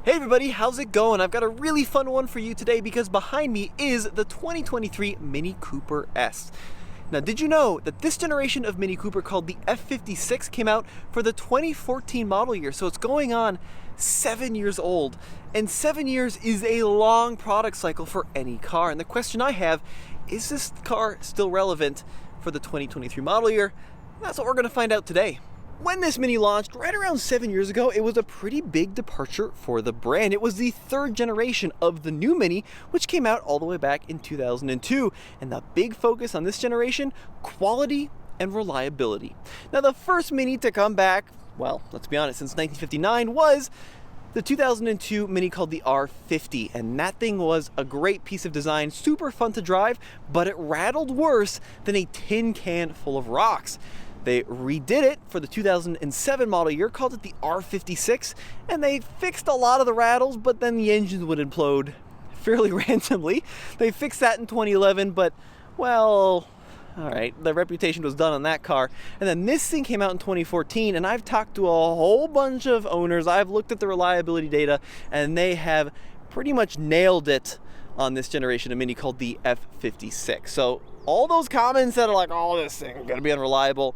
Hey everybody, how's it going? I've got a really fun one for you today because behind me is the 2023 Mini Cooper S. Now, did you know that this generation of Mini Cooper called the F56 came out for the 2014 model year? So it's going on 7 years old. And 7 years is a long product cycle for any car. And the question I have, is this car still relevant for the 2023 model year? That's what we're going to find out today. When this Mini launched right around 7 years ago, it was a pretty big departure for the brand. It was the third generation of the new Mini, which came out all the way back in 2002. And the big focus on this generation, quality and reliability. Now, the first Mini to come back, well, let's be honest, since 1959 was the 2002 Mini called the R50, and that thing was a great piece of design, super fun to drive, but it rattled worse than a tin can full of rocks. They redid it for the 2007 model year, called it the R56, and they fixed a lot of the rattles, but then the engines would implode fairly randomly. They fixed that in 2011, but, well, all right, the reputation was done on that car. And then this thing came out in 2014, and I've talked to a whole bunch of owners. I've looked at the reliability data, and they have pretty much nailed it on this generation of Mini called the F56. So all those comments that are like, oh, this thing is gonna be unreliable,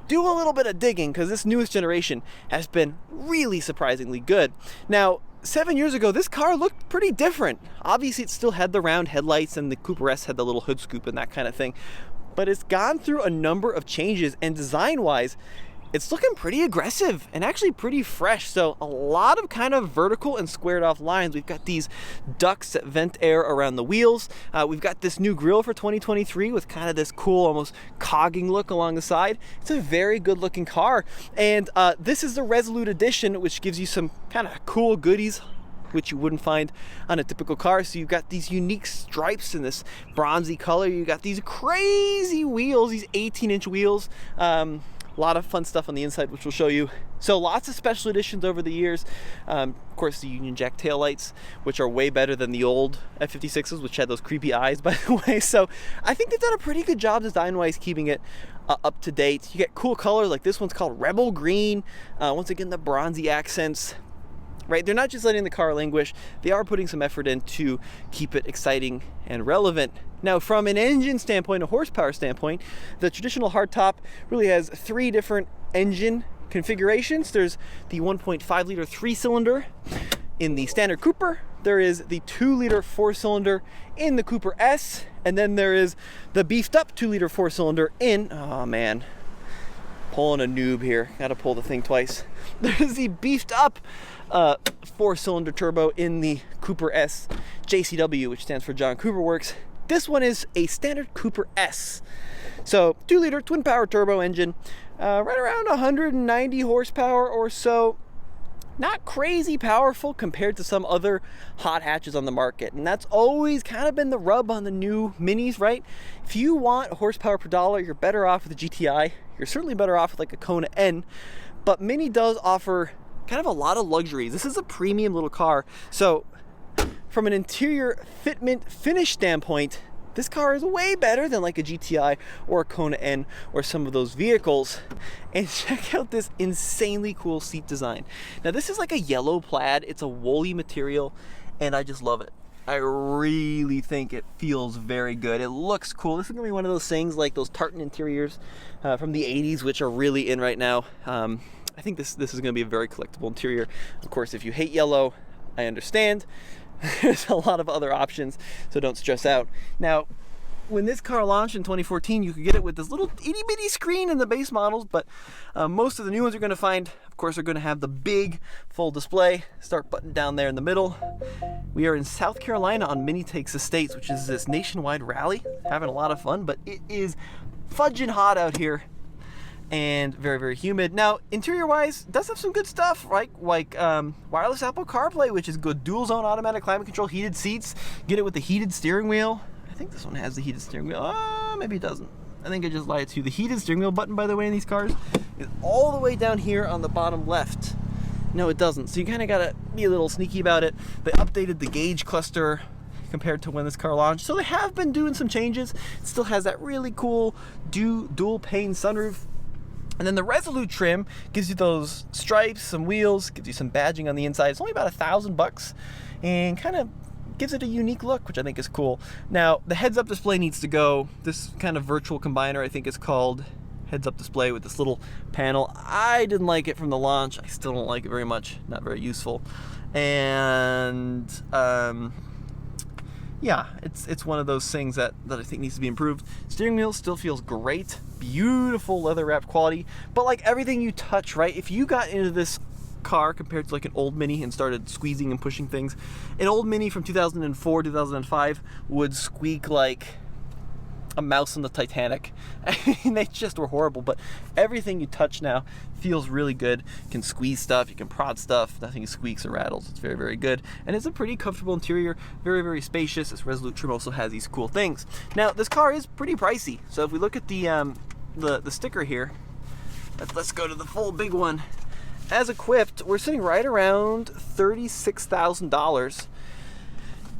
do a little bit of digging, because this newest generation has been really surprisingly good. Now, 7 years ago, this car looked pretty different. Obviously, it still had the round headlights, and the Cooper S had the little hood scoop and that kind of thing. But it's gone through a number of changes, and design-wise, it's looking pretty aggressive and actually pretty fresh. So a lot of kind of vertical and squared off lines. We've got these ducts that vent air around the wheels. We've got this new grille for 2023 with kind of this cool, almost cogging look along the side. It's a very good looking car. And this is the Resolute Edition, which gives you some kind of cool goodies which you wouldn't find on a typical car. So you've got these unique stripes in this bronzy color. You've got these crazy wheels, these 18-inch wheels. A lot of fun stuff on the inside, which we'll show you. So lots of special editions over the years. Of course, the Union Jack taillights, which are way better than the old F56s, which had those creepy eyes, by the way. So I think they've done a pretty good job design-wise, keeping it up to date. You get cool colors, like this one's called Rebel Green. Once again, the bronzy accents. Right, they're not just letting the car languish, they are putting some effort in to keep it exciting and relevant. Now, from an engine standpoint, a horsepower standpoint, the traditional hardtop really has three different engine configurations. There's the 1.5 liter 3-cylinder in the standard Cooper, there is the 2-liter 4-cylinder in the Cooper S, and then there is the beefed up 2-liter 4-cylinder in, oh man, pulling a noob here, gotta pull the thing twice. There's the beefed up 4-cylinder turbo in the Cooper S JCW, which stands for John Cooper Works. This one is a standard Cooper S. So 2-liter twin power turbo engine, right around 190 horsepower or so. Not crazy powerful compared to some other hot hatches on the market. And that's always kind of been the rub on the new Minis, right? If you want horsepower per dollar, you're better off with the GTI. You're certainly better off with like a Kona N. But Mini does offer kind of a lot of luxuries. This is a premium little car. So from an interior fitment finish standpoint, this car is way better than like a GTI or a Kona N or some of those vehicles. And check out this insanely cool seat design. Now this is like a yellow plaid. It's a woolly material and I just love it. I really think it feels very good. It looks cool. This is gonna be one of those things like those tartan interiors from the 80s, which are really in right now. I think this is gonna be a very collectible interior. Of course, if you hate yellow, I understand. There's a lot of other options, so don't stress out. Now, when this car launched in 2014, you could get it with this little itty-bitty screen in the base models, but most of the new ones you're going to find, of course, are going to have the big full display, start button down there in the middle. We are in South Carolina on Mini Takes Estates, which is this nationwide rally. Having a lot of fun, but it is fudging hot out here and very, very humid. Now, interior-wise, does have some good stuff, right? Like wireless Apple CarPlay, which is good. Dual zone automatic climate control, heated seats. Get it with the heated steering wheel. I think this one has the heated steering wheel. Maybe it doesn't. I think I just lied to you. The heated steering wheel button, by the way, in these cars is all the way down here on the bottom left. No, it doesn't. So you kind of got to be a little sneaky about it. They updated the gauge cluster compared to when this car launched. So they have been doing some changes. It still has that really cool dual pane sunroof. And then the Resolute trim gives you those stripes, some wheels, gives you some badging on the inside. It's only about $1,000 and kind of gives it a unique look, which I think is cool. Now, the heads-up display needs to go. This kind of virtual combiner, I think, is called heads-up display with this little panel. I didn't like it from the launch. I still don't like it very much. Not very useful. And yeah, it's one of those things that I think needs to be improved. Steering wheel still feels great. Beautiful leather-wrapped quality. But like everything you touch, right? If you got into this car compared to like an old Mini and started squeezing and pushing things, an old Mini from 2004, 2005 would squeak like a mouse on the Titanic. I mean, they just were horrible, but everything you touch now feels really good. You can squeeze stuff, you can prod stuff, nothing squeaks or rattles. It's very, very good. And it's a pretty comfortable interior, very, very spacious. This Resolute trim also has these cool things. Now, this car is pretty pricey. So if we look at the sticker here, let's go to the full big one. As equipped, we're sitting right around $36,000.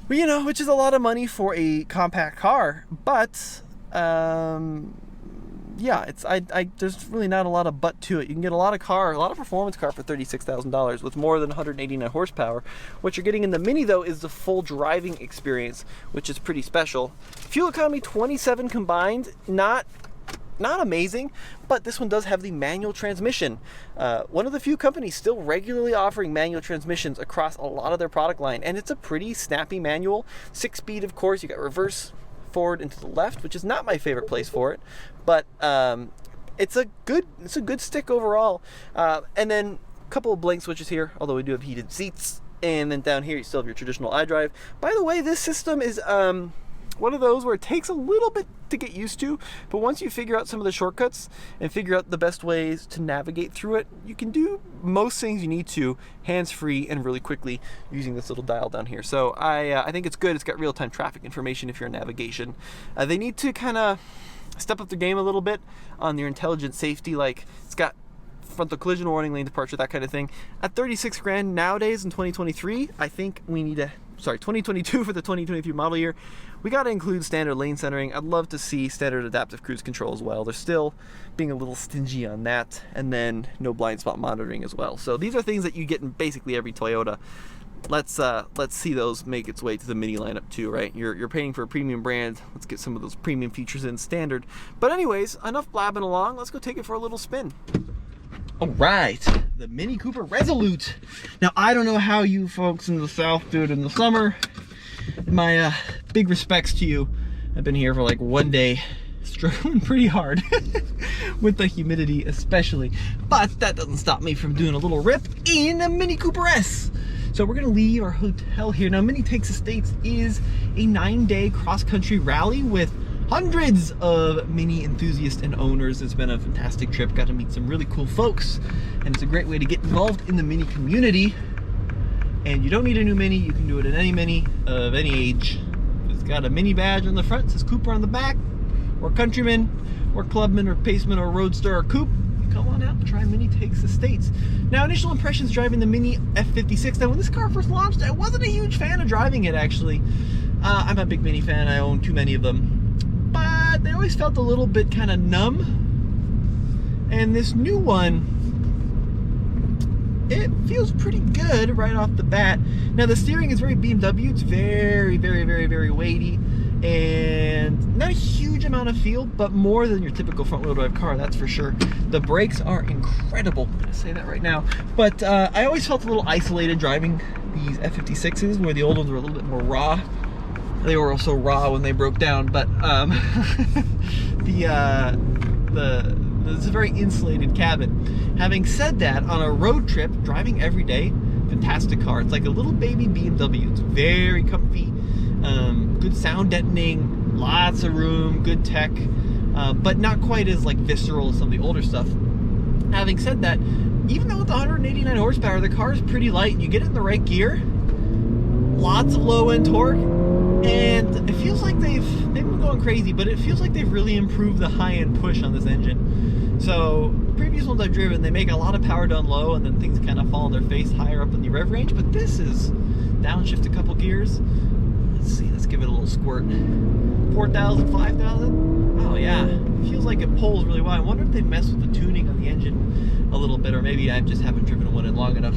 Well, you know, which is a lot of money for a compact car, but yeah, there's really not a lot of but to it. You can get a lot of performance car for $36,000 with more than 189 horsepower. What you're getting in the Mini though is the full driving experience, which is pretty special. Fuel economy 27 combined, not amazing, but this one does have the manual transmission. One of the few companies still regularly offering manual transmissions across a lot of their product line, and it's a pretty snappy manual. 6-speed, of course. You got reverse, forward, and to the left, which is not my favorite place for it, but it's a good stick overall. And then a couple of blank switches here, although we do have heated seats. And then down here you still have your traditional iDrive. By the way, this system is one of those where it takes a little bit to get used to, but once you figure out some of the shortcuts and figure out the best ways to navigate through it, you can do most things you need to hands-free and really quickly using this little dial down here. So I think it's good. It's got real-time traffic information if you're in navigation. They need to kind of step up their game a little bit on their intelligent safety. Like, it's got frontal collision warning, lane departure, that kind of thing. At 36 grand nowadays in 2023, I think we need to, 2022 for the 2023 model year, we got to include standard lane centering. I'd love to see standard adaptive cruise control as well. They're still being a little stingy on that, and then no blind spot monitoring as well. So these are things that you get in basically every Toyota. Let's see those make its way to the Mini lineup too, right? You're paying for a premium brand. Let's get some of those premium features in standard. But anyways, enough blabbing along. Let's go take it for a little spin. All right, the Mini Cooper Resolute. Now, I don't know how you folks in the South do it in the summer. My big respects to you. I've been here for like one day, struggling pretty hard with the humidity especially. But that doesn't stop me from doing a little rip in the Mini Cooper S. So we're gonna leave our hotel here. Now, Mini Takes Estates is a 9-day cross-country rally with hundreds of Mini enthusiasts and owners. It's been a fantastic trip. Got to meet some really cool folks, and it's a great way to get involved in the Mini community. And you don't need a new Mini. You can do it in any Mini of any age. It's got a Mini badge on the front, says Cooper on the back, or Countryman, or Clubman, or Paceman, or Roadster, or Coupe. Come on out and try Mini Takes Estates. Now, initial impressions driving the Mini F56. Now, when this car first launched, I wasn't a huge fan of driving it, actually. I'm a big Mini fan. I own too many of them. But they always felt a little bit kind of numb. And this new one, it feels pretty good right off the bat. Now, the steering is very BMW. It's very, very, very, very weighty. And not a huge amount of feel, but more than your typical front-wheel drive car, that's for sure. The brakes are incredible. I'm gonna say that right now. But I always felt a little isolated driving these F56s, where the old ones were a little bit more raw. They were also raw when they broke down, but it's a very insulated cabin. Having said that, on a road trip, driving every day, fantastic car. It's like a little baby BMW. It's very comfy, good sound deadening, lots of room, good tech, but not quite as like visceral as some of the older stuff. Having said that, even though with 189 horsepower, the car is pretty light, and you get it in the right gear, lots of low-end torque. And it feels like maybe I'm going crazy, but it feels like they've really improved the high-end push on this engine. So previous ones I've driven, they make a lot of power down low, and then things kind of fall on their face higher up in the rev range. But this is downshift a couple gears. Let's see, let's give it a little squirt. 4,000, 5,000? Oh yeah, feels like it pulls really well. I wonder if they messed with the tuning on the engine a little bit, or maybe I just haven't driven one in long enough.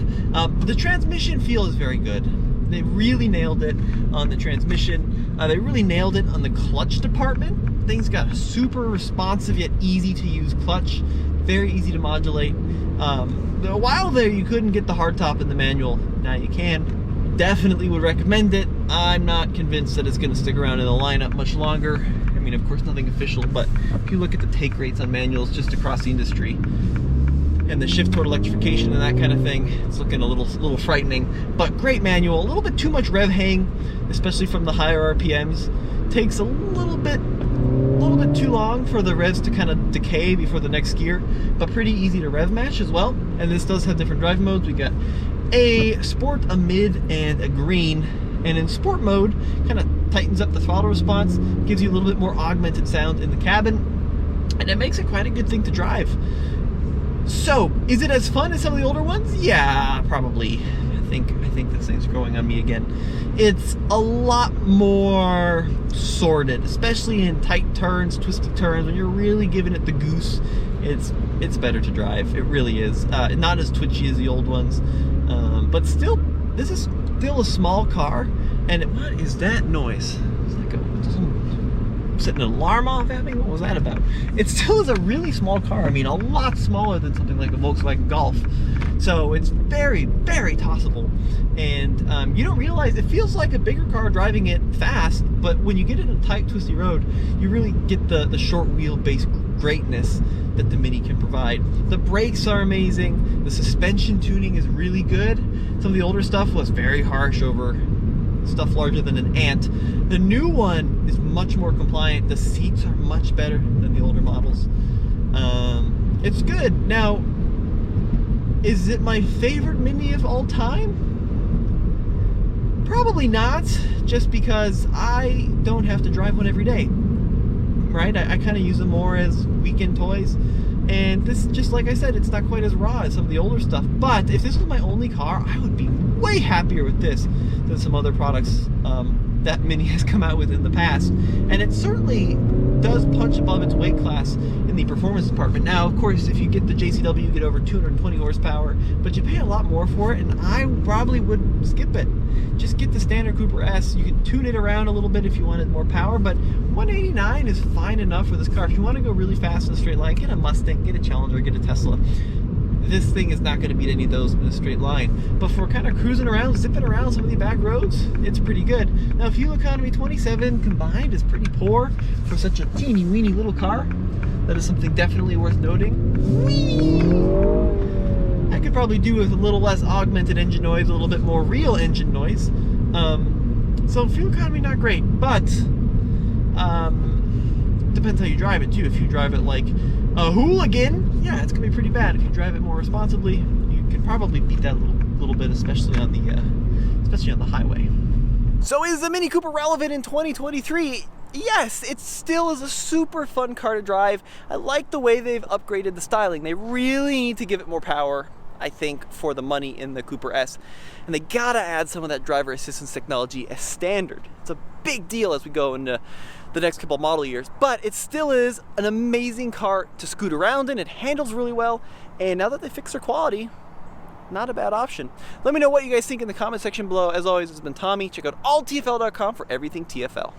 The transmission feel is very good. They really nailed it on the transmission. They really nailed it on the clutch department. Things got a super responsive yet easy to use clutch. Very easy to modulate. A while there you couldn't get the hardtop in the manual. Now you can. Definitely would recommend it. I'm not convinced that it's going to stick around in the lineup much longer. I mean, of course, nothing official, but if you look at the take rates on manuals just across the industry and the shift toward electrification and that kind of thing, it's looking a little frightening. But great manual. A little bit too much rev hang, especially from the higher RPMs. Takes a little bit too long for the revs to kind of decay before the next gear, but pretty easy to rev match as well. And this does have different drive modes. We got a sport, a mid, and a green. And in sport mode, kind of tightens up the throttle response, gives you a little bit more augmented sound in the cabin, and it makes it quite a good thing to drive. So, is it as fun as some of the older ones? Yeah, probably. I think this thing's growing on me again. It's a lot more sorted, especially in tight turns, twisty turns. When you're really giving it the goose, it's better to drive. It really is. Not as twitchy as the old ones, but still, this is still a small car. And what is that noise? It's like setting an alarm off at me? What was that about? It still is a really small car. I mean, a lot smaller than something like a Volkswagen Golf. So it's very, very tossable. And you don't realize, it feels like a bigger car driving it fast, but when you get in a tight, twisty road, you really get the short wheelbase greatness that the Mini can provide. The brakes are amazing. The suspension tuning is really good. Some of the older stuff was very harsh over stuff larger than an ant. The new one is much more compliant. The seats are much better than the older models. It's good. Now, is it my favorite Mini of all time? Probably not, just because I don't have to drive one every day, right? I kind of use them more as weekend toys. And this, just like I said, it's not quite as raw as some of the older stuff. But if this was my only car, I would be way happier with this than some other products that Mini has come out with in the past. And it certainly does punch above its weight class in the performance department. Now, of course, if you get the JCW, you get over 220 horsepower, but you pay a lot more for it, and I probably would skip it. Just get the standard Cooper S. You can tune it around a little bit if you wanted more power, but 189 is fine enough for this car. If you want to go really fast in a straight line, get a Mustang, get a Challenger, get a Tesla. This thing is not going to beat any of those in a straight line. But for kind of cruising around, zipping around some of the back roads, it's pretty good. Now, fuel economy 27 combined is pretty poor for such a teeny weeny little car. That is something definitely worth noting. Whee! I could probably do with a little less augmented engine noise, a little bit more real engine noise. So fuel economy not great, but depends how you drive it too. If you drive it like a hooligan, yeah, it's gonna be pretty bad. If you drive it more responsibly, you can probably beat that a little bit, especially on the highway. So is the Mini Cooper relevant in 2023? Yes, it still is a super fun car to drive. I like the way they've upgraded the styling. They really need to give it more power, I think, for the money in the Cooper S. And they gotta add some of that driver assistance technology as standard. It's a big deal as we go into the next couple model years, but it still is an amazing car to scoot around in. It handles really well, and now that they fixed their quality, not a bad option. Let me know what you guys think in the comment section below. As always, it's been Tommy. Check out alltfl.com for everything TFL.